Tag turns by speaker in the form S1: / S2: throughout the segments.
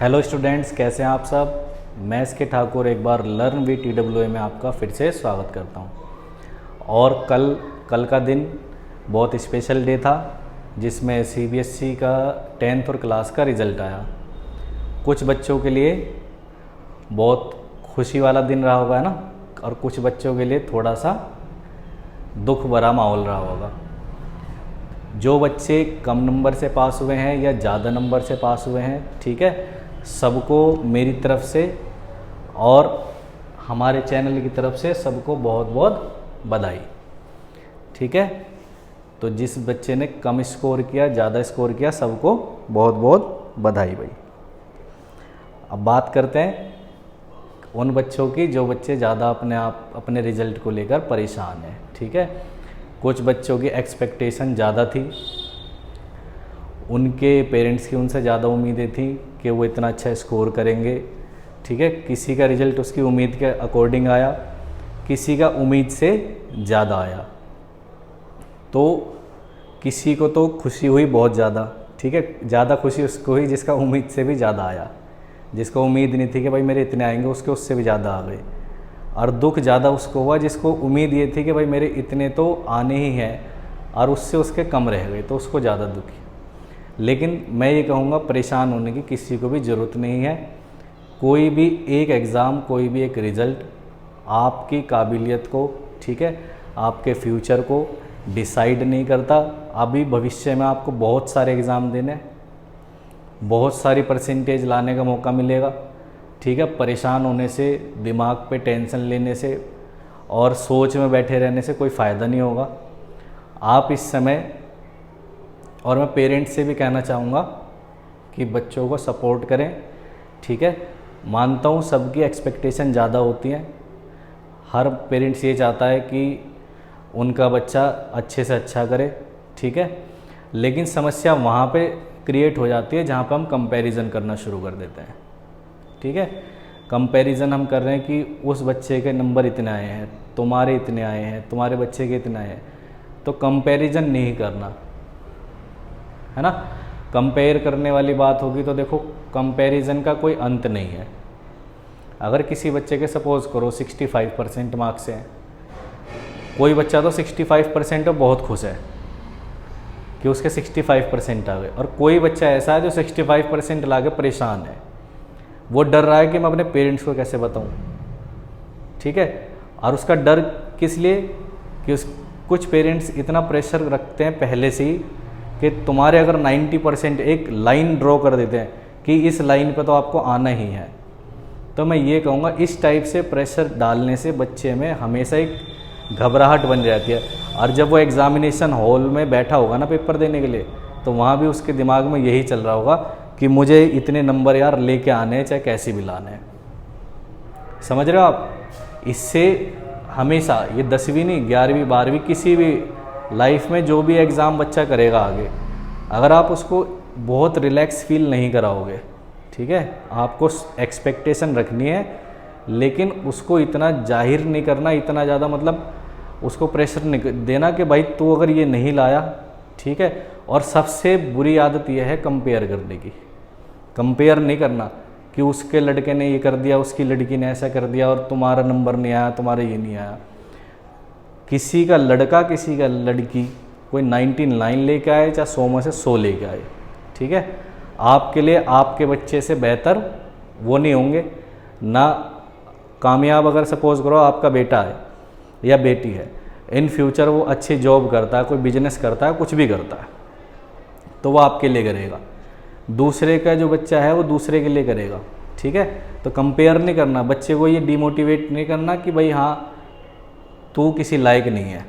S1: Hello students, कैसे हैं आप सब। मैं एस.के. ठाकुर एक बार लर्न विद TWA में आपका फिर से स्वागत करता हूं। और कल का दिन बहुत स्पेशल डे था जिसमें CBSE का 10th और क्लास का रिज़ल्ट आया। कुछ बच्चों के लिए बहुत खुशी वाला दिन रहा होगा ना, और कुछ बच्चों के लिए थोड़ा सा दुख भरा माहौल रहा होगा। जो बच्चे कम नंबर से पास हुए हैं या ज़्यादा नंबर से पास हुए हैं, ठीक है, सबको मेरी तरफ से और हमारे चैनल की तरफ से सबको बहुत बहुत बधाई। ठीक है, तो जिस बच्चे ने कम स्कोर किया, ज़्यादा स्कोर किया, सबको बहुत बहुत बधाई भाई। अब बात करते हैं उन बच्चों की जो बच्चे ज़्यादा अपने रिज़ल्ट को लेकर परेशान हैं। ठीक है, कुछ बच्चों की एक्सपेक्टेशन ज़्यादा थी, उनके पेरेंट्स की उनसे ज़्यादा उम्मीदें थी कि वो इतना अच्छा स्कोर करेंगे। ठीक है, किसी का रिज़ल्ट उसकी उम्मीद के अकॉर्डिंग आया, किसी का उम्मीद से ज़्यादा आया। तो किसी को तो खुशी हुई बहुत ज़्यादा, ठीक है, ज़्यादा खुशी उसको हुई जिसका उम्मीद से भी ज़्यादा आया। जिसको उम्मीद नहीं थी कि भाई मेरे इतने आएंगे, उसके उससे भी ज़्यादा आ गए। और दुख ज़्यादा उसको हुआ जिसको उम्मीद ये थी कि भाई मेरे इतने तो आने ही हैं और उससे उसके कम रह गए, तो उसको ज़्यादा दुखी। लेकिन मैं ये कहूँगा परेशान होने की किसी को भी ज़रूरत नहीं है। कोई भी एक एग्ज़ाम, कोई भी एक रिज़ल्ट आपकी काबिलियत को, ठीक है, आपके फ्यूचर को डिसाइड नहीं करता। अभी भविष्य में आपको बहुत सारे एग्ज़ाम देने, बहुत सारी परसेंटेज लाने का मौका मिलेगा। ठीक है, परेशान होने से, दिमाग पे टेंशन लेने से और सोच में बैठे रहने से कोई फ़ायदा नहीं होगा। आप इस समय, और मैं पेरेंट्स से भी कहना चाहूँगा कि बच्चों को सपोर्ट करें। ठीक है, मानता हूँ सबकी एक्सपेक्टेशन ज़्यादा होती हैं। हर पेरेंट्स ये चाहता है कि उनका बच्चा अच्छे से अच्छा करे। ठीक है, लेकिन समस्या वहाँ पे क्रिएट हो जाती है जहाँ पे हम कंपैरिजन करना शुरू कर देते हैं। ठीक है, कंपैरिजन हम कर रहे हैं कि उस बच्चे के नंबर इतने आए हैं, तुम्हारे इतने आए हैं, तुम्हारे बच्चे के इतने आए हैं। तो कंपैरिजन नहीं करना है ना। कंपेयर करने वाली बात होगी तो देखो, कंपैरिजन का कोई अंत नहीं है। अगर किसी बच्चे के सपोज़ करो 65% मार्क्स हैं, कोई बच्चा तो 65% तो बहुत खुश है कि उसके 65% आ गए, और कोई बच्चा ऐसा है जो 65% ला के परेशान है। वो डर रहा है कि मैं अपने पेरेंट्स को कैसे बताऊं। ठीक है, और उसका डर किस लिए कि कुछ पेरेंट्स इतना प्रेशर रखते हैं पहले से ही कि तुम्हारे अगर 90%, एक लाइन ड्रॉ कर देते हैं कि इस लाइन पे तो आपको आना ही है। तो मैं ये कहूँगा इस टाइप से प्रेशर डालने से बच्चे में हमेशा एक घबराहट बन जाती है। और जब वो एग्ज़ामिनेशन हॉल में बैठा होगा ना पेपर देने के लिए, तो वहाँ भी उसके दिमाग में यही चल रहा होगा कि मुझे इतने नंबर यार लेके आने हैं, चाहे कैसे भी लाने हैं। समझ रहे हो आप। इससे हमेशा, ये 10वीं नहीं, 11वीं 12वीं किसी भी लाइफ में जो भी एग्ज़ाम बच्चा करेगा आगे, अगर आप उसको बहुत रिलैक्स फील नहीं कराओगे, ठीक है, आपको एक्सपेक्टेशन रखनी है, लेकिन उसको इतना जाहिर नहीं करना, इतना ज़्यादा मतलब उसको प्रेशर नहीं देना कि भाई तू अगर ये नहीं लाया, ठीक है। और सबसे बुरी आदत यह है कंपेयर करने की। कंपेयर नहीं करना कि उसके लड़के ने ये कर दिया, उसकी लड़की ने ऐसा कर दिया और तुम्हारा नंबर नहीं आया, तुम्हारा ये नहीं आया। किसी का लड़का, किसी का लड़की कोई 99 लेके आए, चाहे 100 में से 100 लेके आए, ठीक है, आपके लिए आपके बच्चे से बेहतर वो नहीं होंगे ना। कामयाब अगर सपोज़ करो आपका बेटा है या बेटी है, इन फ्यूचर वो अच्छी जॉब करता है, कोई बिजनेस करता है, कुछ भी करता है, तो वो आपके लिए करेगा। दूसरे का जो बच्चा है वो दूसरे के लिए करेगा। ठीक है, तो कंपेयर नहीं करना, बच्चे को ये डिमोटिवेट नहीं करना कि भाई हाँ तू किसी लायक नहीं है।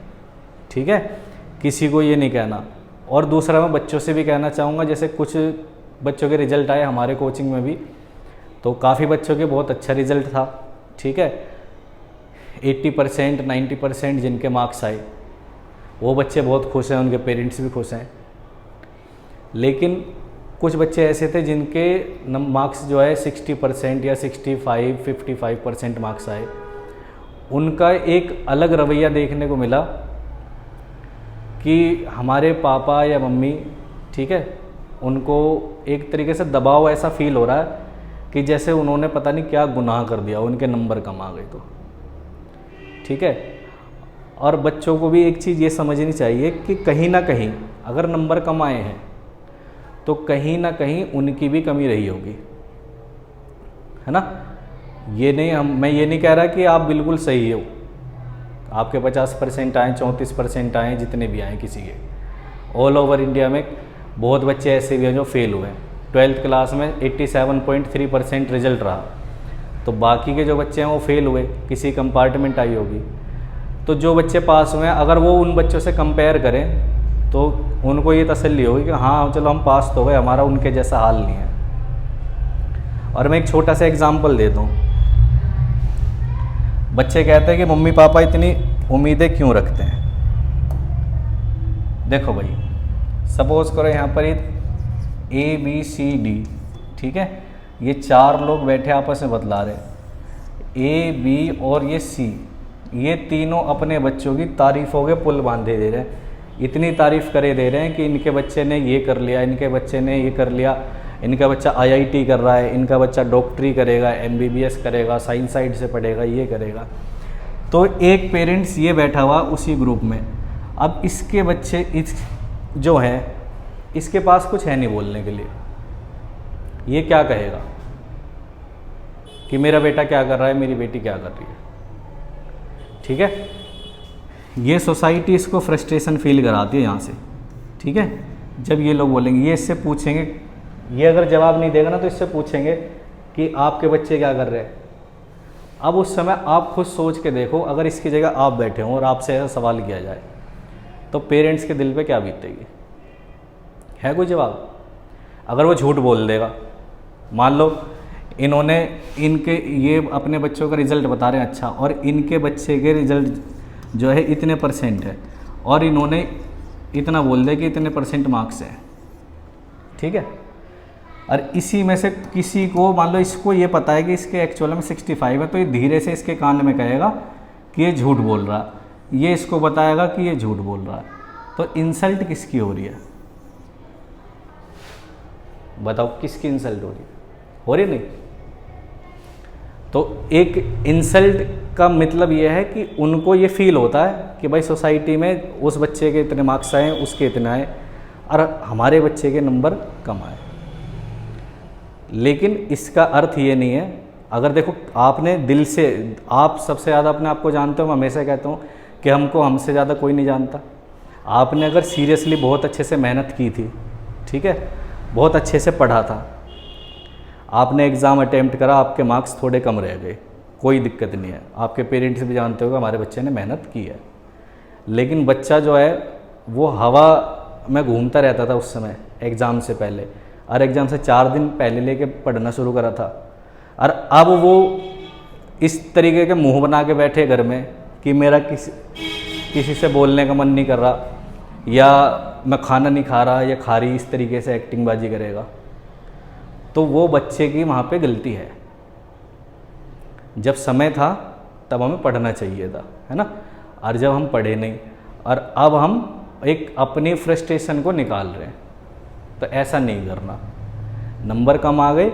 S1: ठीक है, किसी को ये नहीं कहना। और दूसरा मैं बच्चों से भी कहना चाहूँगा, जैसे कुछ बच्चों के रिज़ल्ट आए हमारे कोचिंग में भी, तो काफ़ी बच्चों के बहुत अच्छा रिज़ल्ट था। ठीक है, 80% 90% जिनके मार्क्स आए, वो बच्चे बहुत खुश हैं, उनके पेरेंट्स भी खुश हैं। लेकिन कुछ बच्चे ऐसे थे जिनके मार्क्स जो है 60% या 65 55% मार्क्स आए, उनका एक अलग रवैया देखने को मिला कि हमारे पापा या मम्मी, ठीक है, उनको एक तरीके से दबाव ऐसा फील हो रहा है कि जैसे उन्होंने पता नहीं क्या गुनाह कर दिया, उनके नंबर कम आ गए तो। ठीक है, और बच्चों को भी एक चीज़ ये समझनी चाहिए कि कहीं ना कहीं अगर नंबर कम आए हैं तो कहीं ना कहीं उनकी भी कमी रही होगी, है ना। मैं ये नहीं कह रहा कि आप बिल्कुल सही हो, आपके 50% आए, 34% आए, जितने भी आए किसी के, ऑल ओवर इंडिया में बहुत बच्चे ऐसे भी हैं जो फेल हुए हैं। 12th क्लास में 87.3% रिजल्ट रहा, तो बाकी के जो बच्चे हैं वो फेल हुए, किसी कंपार्टमेंट आई होगी। तो जो बच्चे पास हुए हैं, अगर वो उन बच्चों से कंपेयर करें तो उनको ये तसल्ली होगी कि हाँ चलो हम पास तो हुए, हमारा उनके जैसा हाल नहीं है। और मैं एक छोटा सा एग्जाम्पल देता हूँ। बच्चे कहते हैं कि मम्मी पापा इतनी उम्मीदें क्यों रखते हैं। देखो भाई, सपोज करो यहाँ पर ABCD, ठीक है, ये 4 लोग बैठे आपस में बतला रहे, A, B और ये C, ये तीनों अपने बच्चों की तारीफ़ों के पुल बांधे दे रहे हैं। इतनी तारीफ़ करे दे रहे हैं कि इनके बच्चे ने ये कर लिया, इनके बच्चे ने ये कर लिया, इनका बच्चा IIT कर रहा है, इनका बच्चा डॉक्टरी करेगा, MBBS करेगा, साइंस साइड से पढ़ेगा, ये करेगा। तो एक पेरेंट्स ये बैठा हुआ उसी ग्रुप में, अब इसके बच्चे जो हैं इसके पास कुछ है नहीं बोलने के लिए, ये क्या कहेगा कि मेरा बेटा क्या कर रहा है, मेरी बेटी क्या कर रही है। ठीक है, ये सोसाइटी इसको फ्रस्ट्रेशन फील कराती है यहाँ से। ठीक है, जब ये लोग बोलेंगे, ये इससे पूछेंगे, ये अगर जवाब नहीं देगा ना तो इससे पूछेंगे कि आपके बच्चे क्या कर रहे हैं। अब उस समय आप खुद सोच के देखो, अगर इसकी जगह आप बैठे हों और आपसे ऐसा सवाल किया जाए तो पेरेंट्स के दिल पे क्या बीतेगी। है कोई जवाब? अगर वो झूठ बोल देगा, मान लो इनके ये अपने बच्चों का रिज़ल्ट बता रहे हैं अच्छा, और इनके बच्चे के रिज़ल्ट जो है इतने % है, और इन्होंने इतना बोल दिया कि इतने % मार्क्स हैं। ठीक है, और इसी में से किसी को, मान लो इसको ये पता है कि इसके एक्चुअल में 65 है, तो ये धीरे से इसके कान में कहेगा कि ये झूठ बोल रहा है, ये इसको बताएगा कि ये झूठ बोल रहा है। तो इंसल्ट किसकी हो रही है? बताओ किसकी इंसल्ट हो रही है? हो रही नहीं? तो एक इंसल्ट का मतलब यह है कि उनको ये फील होता है कि भाई सोसाइटी में उस बच्चे के इतने मार्क्स आए, उसके इतने आए, और हमारे बच्चे के नंबर कम आए। लेकिन इसका अर्थ ये नहीं है, अगर देखो आपने दिल से, आप सबसे ज़्यादा अपने आप को जानते हो, मैं हमेशा कहता हूँ कि हमको हमसे ज़्यादा कोई नहीं जानता। आपने अगर सीरियसली बहुत अच्छे से मेहनत की थी, ठीक है, बहुत अच्छे से पढ़ा था, आपने एग्ज़ाम अटेम्प्ट करा, आपके मार्क्स थोड़े कम रह गए, कोई दिक्कत नहीं है, आपके पेरेंट्स भी जानते हो कि हमारे बच्चे ने मेहनत की है। लेकिन बच्चा जो है वो हवा में घूमता रहता था उस समय एग्ज़ाम से पहले, और एग्ज़ाम से 4 दिन पहले लेके पढ़ना शुरू करा था, और अब वो इस तरीके के मुंह बना के बैठे घर में कि मेरा किसी से बोलने का मन नहीं कर रहा, या मैं खाना नहीं खा रहा या खा रही, इस तरीके से एक्टिंग बाजी करेगा, तो वो बच्चे की वहाँ पे गलती है। जब समय था तब हमें पढ़ना चाहिए था, है ना, और जब हम पढ़े नहीं, और अब हम एक अपनी फ्रस्ट्रेशन को निकाल रहे हैं, तो ऐसा नहीं करना। नंबर कम आ गए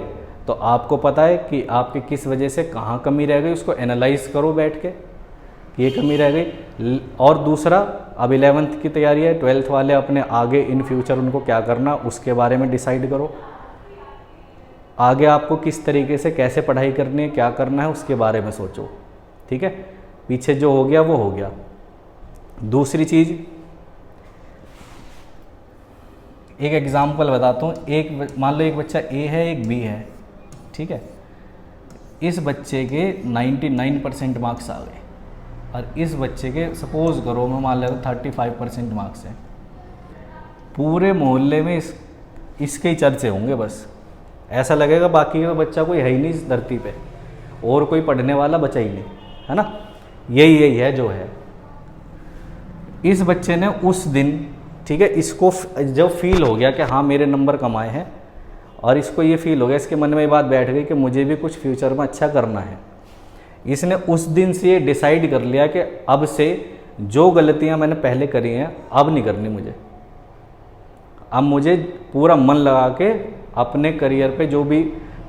S1: तो आपको पता है कि आपकी किस वजह से कहाँ कमी रह गई, उसको एनालाइज करो बैठ के कि ये कमी रह गई। और दूसरा, अब 11th की तैयारी है, 12th वाले अपने आगे इन फ्यूचर उनको क्या करना उसके बारे में डिसाइड करो। आगे आपको किस तरीके से कैसे पढ़ाई करनी है, क्या करना है, उसके बारे में सोचो। ठीक है, पीछे जो हो गया वो हो गया। दूसरी चीज़, एक एग्जाम्पल बताता हूँ। मान लो एक बच्चा A है, एक B है, ठीक है, इस बच्चे के 99% मार्क्स आ गए, और इस बच्चे के सपोज करो मैं मान लेता 35% मार्क्स हैं। पूरे मोहल्ले में इसके ही चर्चे होंगे, बस ऐसा लगेगा बाकी का बच्चा कोई है ही नहीं इस धरती पे, और कोई पढ़ने वाला बचा ही नहीं, है ना। यही है जो है। इस बच्चे ने उस दिन, ठीक है, इसको जब फील हो गया कि हाँ मेरे नंबर कम आए हैं, और इसको ये फील हो गया, इसके मन में ये बात बैठ गई कि मुझे भी कुछ फ्यूचर में अच्छा करना है, इसने उस दिन से ये डिसाइड कर लिया कि अब से जो गलतियां मैंने पहले करी हैं अब नहीं करनी मुझे। अब मुझे पूरा मन लगा के अपने करियर पे जो भी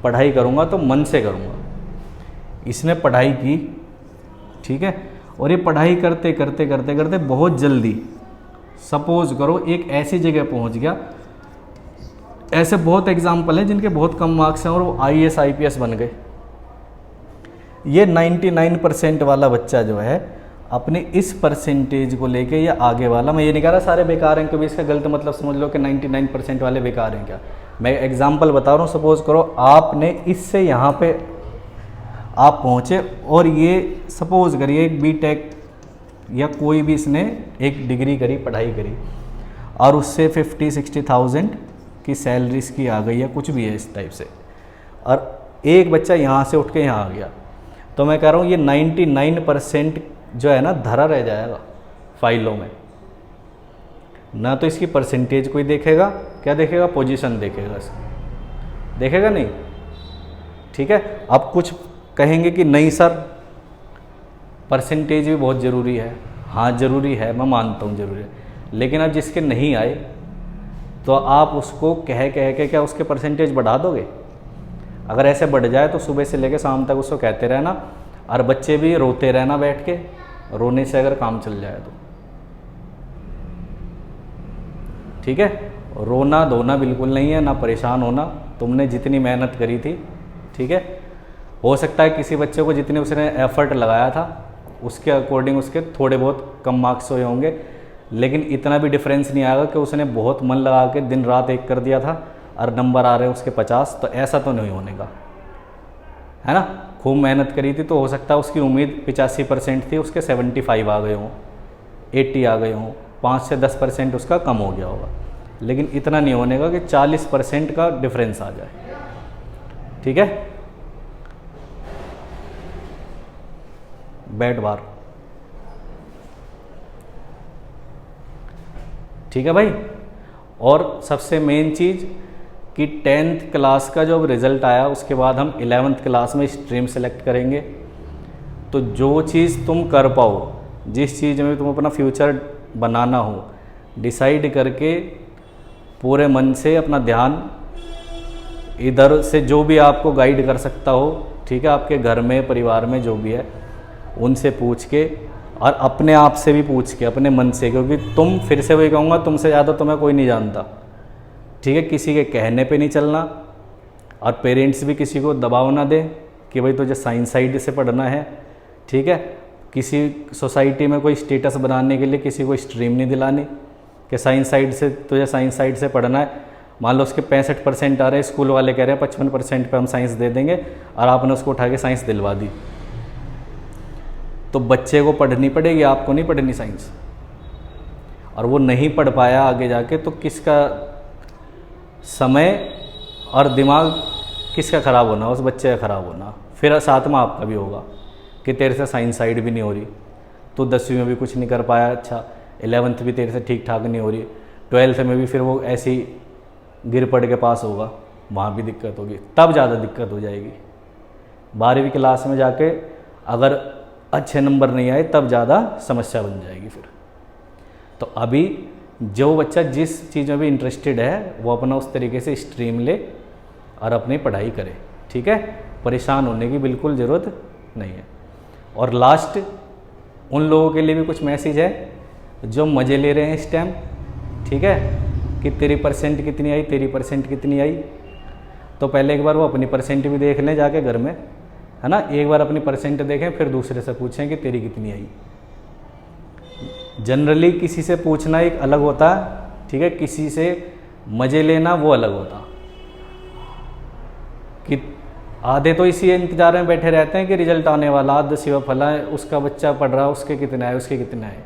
S1: पढ़ाई करूँगा तो मन से करूँगा। इसने पढ़ाई की, ठीक है, और ये पढ़ाई करते करते करते करते बहुत जल्दी, सपोज करो एक ऐसी जगह पहुंच गया, ऐसे बहुत एग्जाम्पल हैं जिनके बहुत कम मार्क्स हैं और वो IAS IPS बन गए। ये 99% वाला बच्चा जो है अपने इस परसेंटेज को लेके या आगे वाला, मैं ये नहीं कह रहा सारे बेकार हैं, कभी इसका गलत मतलब समझ लो कि 99% वाले बेकार हैं, क्या मैं एग्जाम्पल बता रहा हूँ। सपोज करो आपने इससे यहाँ पे आप पहुँचे और ये सपोज करिए एक B.Tech या कोई भी इसने एक डिग्री करी, पढ़ाई करी और उससे 50-60,000 की सैलरी इसकी आ गई या कुछ भी है इस टाइप से, और एक बच्चा यहाँ से उठ के यहाँ आ गया, तो मैं कह रहा हूँ ये 99% जो है ना धरा रह जाएगा फाइलों में। ना तो इसकी परसेंटेज कोई देखेगा, क्या देखेगा, पोजीशन देखेगा, इसकी देखेगा नहीं, ठीक है। अब कुछ कहेंगे कि नहीं सर परसेंटेज भी बहुत ज़रूरी है, हाँ ज़रूरी है, मैं मानता हूँ ज़रूरी है, लेकिन अब जिसके नहीं आए तो आप उसको कह के क्या उसके परसेंटेज बढ़ा दोगे? अगर ऐसे बढ़ जाए तो सुबह से लेकर शाम तक उसको कहते रहना, और बच्चे भी रोते रहना बैठ के, रोने से अगर काम चल जाए तो, ठीक है। रोना धोना बिल्कुल नहीं है, ना परेशान होना, तुमने जितनी मेहनत करी थी, ठीक है। हो सकता है किसी बच्चे को जितने उसने एफर्ट लगाया था उसके अकॉर्डिंग उसके थोड़े बहुत कम मार्क्स हुए होंगे, लेकिन इतना भी डिफरेंस नहीं आएगा कि उसने बहुत मन लगा के दिन रात एक कर दिया था और नंबर आ रहे हैं उसके 50, तो ऐसा तो नहीं होने का, है ना। खूब मेहनत करी थी तो हो सकता है उसकी उम्मीद 85% थी, उसके 75 आ गए हों, 80 आ गए हों, 5 से 10% उसका कम हो गया होगा, लेकिन इतना नहीं होने का कि 40% का डिफरेंस आ जाए, ठीक है। बैठ बार, ठीक है भाई। और सबसे मेन चीज़ कि 10th क्लास का जो रिज़ल्ट आया उसके बाद हम 11th क्लास में स्ट्रीम सेलेक्ट करेंगे। तो जो चीज़ तुम कर पाओ, जिस चीज़ में तुम अपना फ्यूचर बनाना हो, डिसाइड करके पूरे मन से अपना ध्यान इधर से जो भी आपको गाइड कर सकता हो, ठीक है, आपके घर में परिवार में जो भी है उनसे पूछ के और अपने आप से भी पूछ के, अपने मन से, क्योंकि तुम, फिर से वही कहूँगा, तुमसे ज़्यादा तुम्हें कोई नहीं जानता, ठीक है। किसी के कहने पे नहीं चलना, और पेरेंट्स भी किसी को दबाव ना दें कि भाई तुझे साइंस साइड से पढ़ना है, ठीक है। किसी सोसाइटी में कोई स्टेटस बनाने के लिए किसी को स्ट्रीम नहीं दिलानी कि साइंस साइड से तुझे साइंस साइड से पढ़ना है। मान लो उसके 65% आ रहे हैं, स्कूल वाले कह रहे हैं 55% पे हम साइंस दे देंगे, और आपने उसको उठा के साइंस दिलवा दी, तो बच्चे को पढ़नी पड़ेगी, आपको नहीं पढ़नी साइंस, और वो नहीं पढ़ पाया आगे जाके तो किसका समय और दिमाग किसका ख़राब होना, उस बच्चे का ख़राब होना, फिर साथ में आपका भी होगा कि तेरे से साइंस साइड भी नहीं हो रही, तो 10वीं में भी कुछ नहीं कर पाया, अच्छा 11th भी तेरे से ठीक ठाक नहीं हो रही, 12th में भी फिर वो ऐसी गिर पड़ के पास होगा, वहाँ भी दिक्कत होगी, तब ज़्यादा दिक्कत हो जाएगी। 12वीं क्लास में जाके अगर अच्छे नंबर नहीं आए तब ज़्यादा समस्या बन जाएगी फिर। तो अभी जो बच्चा जिस चीज़ में भी इंटरेस्टेड है वो अपना उस तरीके से स्ट्रीम ले और अपनी पढ़ाई करे, ठीक है। परेशान होने की बिल्कुल ज़रूरत नहीं है। और लास्ट उन लोगों के लिए भी कुछ मैसेज है जो मज़े ले रहे हैं इस टाइम, ठीक है, कि तेरी परसेंट कितनी आई, तेरी परसेंट कितनी आई। तो पहले एक बार वो अपनी परसेंट भी देख लें जाके घर में, है ना। एक बार अपनी परसेंट देखें, फिर दूसरे से पूछें कि तेरी कितनी आई। जनरली किसी से पूछना एक अलग होता है, ठीक है, किसी से मज़े लेना वो अलग होता। कि आधे तो इसी इंतजार में बैठे रहते हैं कि रिजल्ट आने वाला, आध शिव फला है, उसका बच्चा पढ़ रहा है, उसके कितने आए, उसके कितने आए,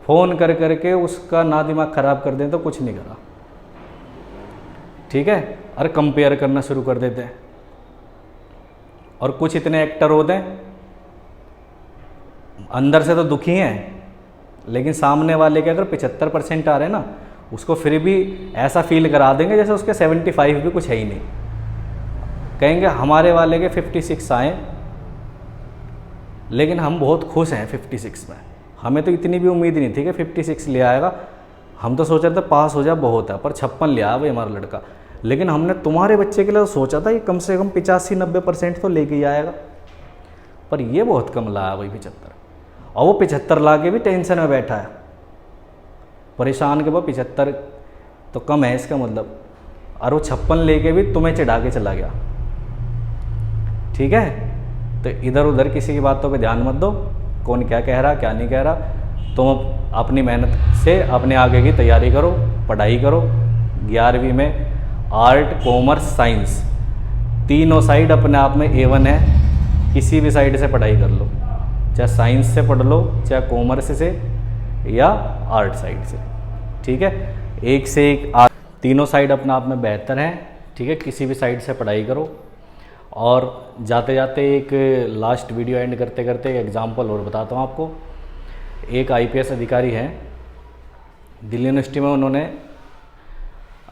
S1: फ़ोन कर करके उसका ना दिमाग ख़राब कर दें तो कुछ नहीं करा, ठीक है। और कंपेयर करना शुरू कर देते हैं। और कुछ इतने एक्टर होते हैं अंदर से तो दुखी हैं, लेकिन सामने वाले के अगर 75% आ रहे हैं ना, उसको फिर भी ऐसा फील करा देंगे जैसे उसके 75 भी कुछ है ही नहीं। कहेंगे हमारे वाले के 56 आए, लेकिन हम बहुत खुश हैं 56 में, हमें तो इतनी भी उम्मीद नहीं थी कि 56 ले आएगा, हम तो सोच रहे थे पास हो जाए बहुत है, पर 56 ले आया भाई हमारा लड़का। लेकिन हमने तुम्हारे बच्चे के लिए तो सोचा था ये कम से कम 85-90% तो लेके ही आएगा, पर ये बहुत कम लाया भाई 75। और वो 75 ला के भी टेंशन में बैठा है, परेशान के वो 75 तो कम है इसका मतलब, और वो 56 लेके भी तुम्हें चिढ़ा के चला गया। ठीक है, तो इधर उधर किसी की बातों पे ध्यान मत दो, कौन क्या कह रहा क्या नहीं कह रहा। तुम अपनी मेहनत से अपने आगे की तैयारी करो, पढ़ाई करो। 11वीं में आर्ट कॉमर्स साइंस तीनों साइड अपने आप में A1 है, किसी भी साइड से पढ़ाई कर लो, चाहे साइंस से पढ़ लो, चाहे कॉमर्स से या आर्ट साइड से। ठीक है, एक से एक तीनों साइड अपने आप में बेहतर हैं। ठीक है, किसी भी साइड से पढ़ाई करो। और जाते जाते एक लास्ट वीडियो एंड करते करते एक एग्जांपल और बताता हूँ आपको। एक IPS अधिकारी हैं दिल्ली यूनिवर्सिटी में, उन्होंने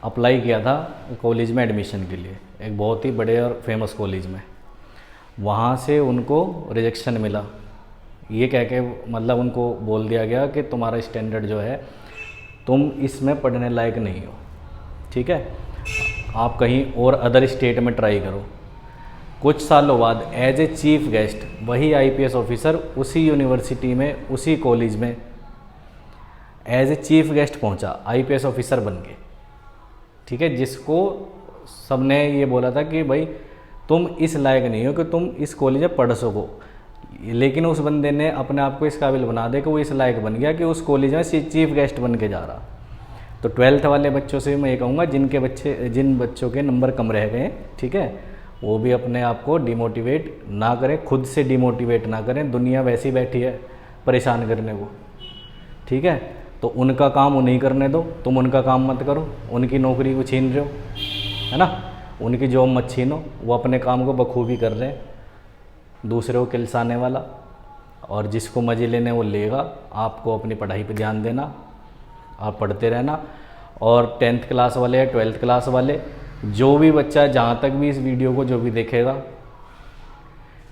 S1: अप्लाई किया था कॉलेज में एडमिशन के लिए, एक बहुत ही बड़े और फेमस कॉलेज में। वहाँ से उनको रिजेक्शन मिला, ये कह के मतलब उनको बोल दिया गया कि तुम्हारा स्टैंडर्ड जो है तुम इसमें पढ़ने लायक नहीं हो। ठीक है, आप कहीं और अदर स्टेट में ट्राई करो। कुछ सालों बाद एज ए चीफ गेस्ट वही IPS ऑफिसर उसी यूनिवर्सिटी में उसी कॉलेज में एज ए चीफ गेस्ट पहुंचा, IPS ऑफिसर बन के। ठीक है, जिसको सबने ये बोला था कि भाई तुम इस लायक नहीं हो कि तुम इस कॉलेज में पढ़ सको, लेकिन उस बंदे ने अपने आप को इस काबिल बना दे कि वो इस लायक बन गया कि उस कॉलेज में चीफ गेस्ट बन के जा रहा। तो 12th वाले बच्चों से मैं ये कहूँगा जिन बच्चों के नंबर कम रह गए, ठीक है, वो भी अपने आप को डिमोटिवेट ना करें, खुद से डिमोटिवेट ना करें। दुनिया वैसी बैठी है परेशान करने को। ठीक है, तो उनका काम उन्हें करने दो, तुम उनका काम मत करो। उनकी नौकरी को छीन रहे हो, है ना, उनकी जॉब मत छीनो, वो अपने काम को बखूबी कर रहे हैं, दूसरे को किलसाने वाला। और जिसको मज़े लेने वो लेगा, आपको अपनी पढ़ाई पे ध्यान देना, आप पढ़ते रहना। और 10th क्लास वाले या 12th क्लास वाले, जो भी बच्चा जहाँ तक भी इस वीडियो को जो भी देखेगा,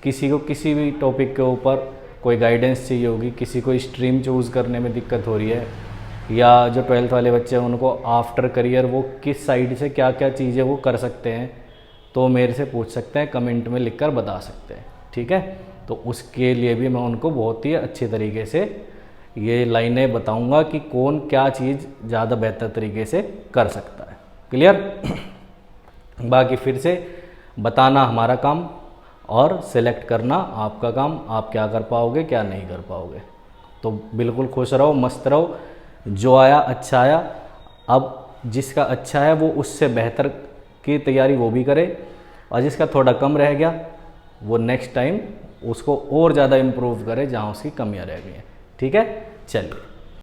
S1: किसी को किसी भी टॉपिक के ऊपर कोई गाइडेंस चाहिए होगी, किसी को स्ट्रीम चूज़ करने में दिक्कत हो रही है, या जो 12th वाले बच्चे हैं उनको आफ्टर करियर वो किस साइड से क्या क्या चीज़ें वो कर सकते हैं, तो मेरे से पूछ सकते हैं, कमेंट में लिखकर बता सकते हैं। ठीक है, तो उसके लिए भी मैं उनको बहुत ही अच्छे तरीके से ये लाइनें बताऊंगा कि कौन क्या चीज़ ज़्यादा बेहतर तरीके से कर सकता है। क्लियर? बाकी फिर से बताना हमारा काम और सिलेक्ट करना आपका काम, आप क्या कर पाओगे क्या नहीं कर पाओगे। तो बिल्कुल खुश रहो, मस्त रहो, जो आया अच्छा आया। अब जिसका अच्छा है वो उससे बेहतर की तैयारी वो भी करे, और जिसका थोड़ा कम रह गया वो नेक्स्ट टाइम उसको और ज़्यादा इम्प्रूव करे जहाँ उसकी कमियाँ रह गई हैं। ठीक है, चलिए।